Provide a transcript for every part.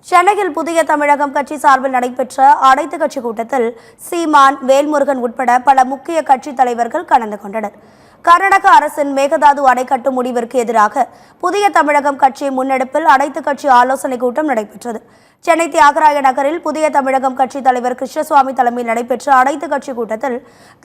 சென்னையில் புதிய தமிழகம் கட்சி சார்பில் நடைபெற்ற அனைத்து கட்சி கூட்டத்தில் சீமான், வேல்முருகன் உட்பட பல முக்கிய கட்சி தலைவர்கள் கலந்து கொண்டனர். கர்நாடக அரசின் மேகதாது அணை கட்டும் முடிவிற்கு எதிராக புதிய தமிழகம் கட்சி முன்னெடுப்பில் அனைத்து கட்சி ஆலோசனை கூட்டம் நடைபெற்றது. சென்னை தியாகராய நகரில் புதிய தமிழகம் கட்சி தலைவர் கிருஷ்ணசுவாமி தலைமையில் நடைபெற்ற அனைத்து கட்சி கூட்டத்தில்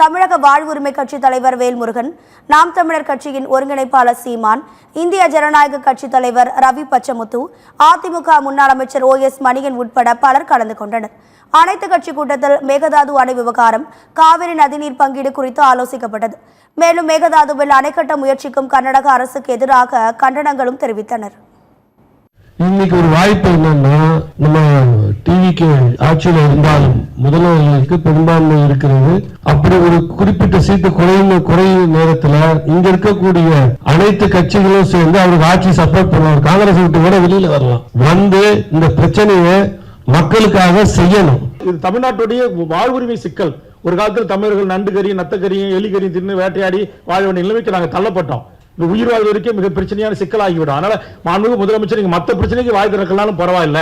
தமிழக வாழ்வுரிமை கட்சி தலைவர் வேல்முருகன், நாம் தமிழர் கட்சியின் ஒருங்கிணைப்பாளர் சீமான், இந்திய ஜனநாயக கட்சி தலைவர் ரவி பச்சமுத்து, அதிமுக முன்னாள் அமைச்சர் OS மணியன் உட்பட பலர் கலந்து கொண்டனர். அனைத்து கட்சி கூட்டத்தில் மேகதாது அணை விவகாரம், காவிரி நதிநீர் பங்கீடு குறித்து ஆலோசிக்கப்பட்டது. மேலும் மேகதாதுவில் அணை கட்ட முயற்சிக்கும் கர்நாடக அரசுக்கு எதிராக கண்டனங்களும் தெரிவித்தனர். இன்னைக்கு ஒரு வாய்ப்பு என்னன்னா, நம்ம டிவிக்கு ஆட்சியில் இருந்தாலும் முதல்வர்களுக்கு பெரும்பான்மை இருக்கிறது. அப்படி ஒரு குறிப்பிட்ட சீட்டு குறையும் நேரத்தில் இங்க இருக்கக்கூடிய அனைத்து கட்சிகளும் சேர்ந்து அவருக்கு ஆட்சி சப்போர்ட் பண்ணுவாங்க. காங்கிரஸ் விட்டு கூட வெளியில வரலாம், வந்து இந்த பிரச்சனையை மக்களுக்காக செய்யணும். இது தமிழ்நாட்டுடைய வாழ்வுரிமை சிக்கல். ஒரு காலத்தில் தமிழர்கள் நண்டு கறியும் நத்தக்கறியும் எலிகறியும் தின்னு வேட்டையாடி வாழ வேண்டிய நிலைமைக்கு நாங்கள் தள்ளப்பட்டோம். இந்த உயிர் வாழ்வதற்கே மிக பிரச்சனையான சிக்கலாகிவிடும். அதனால மாண்புமிகு முதலமைச்சர் நீங்க மற்ற பிரச்சனைக்கு வாய் திறக்கலாலும் பரவாயில்ல,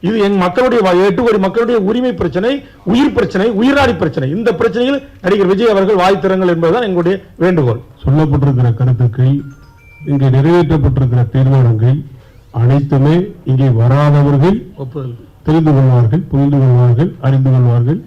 இது எங்க மக்களுடைய 8 கோடி மக்களுடைய உரிமை பிரச்சனை, உயிர் பிரச்சனை, உயிராடி பிரச்சனை. இந்த பிரச்சனையில் நடிகர் விஜய் அவர்கள் வாய் திறங்கள் என்பதுதான் எங்களுடைய வேண்டுகோள். சொல்லப்பட்டிருக்கிற கருத்துக்கள், இங்கே நிறைவேற்றப்பட்டிருக்கிற தீர்மானங்கள் அனைத்துமே இங்கே வராதவர்கள் தெரிந்து கொள்வார்கள், புரிந்து கொள்வார்கள், அறிந்து கொள்வார்கள்.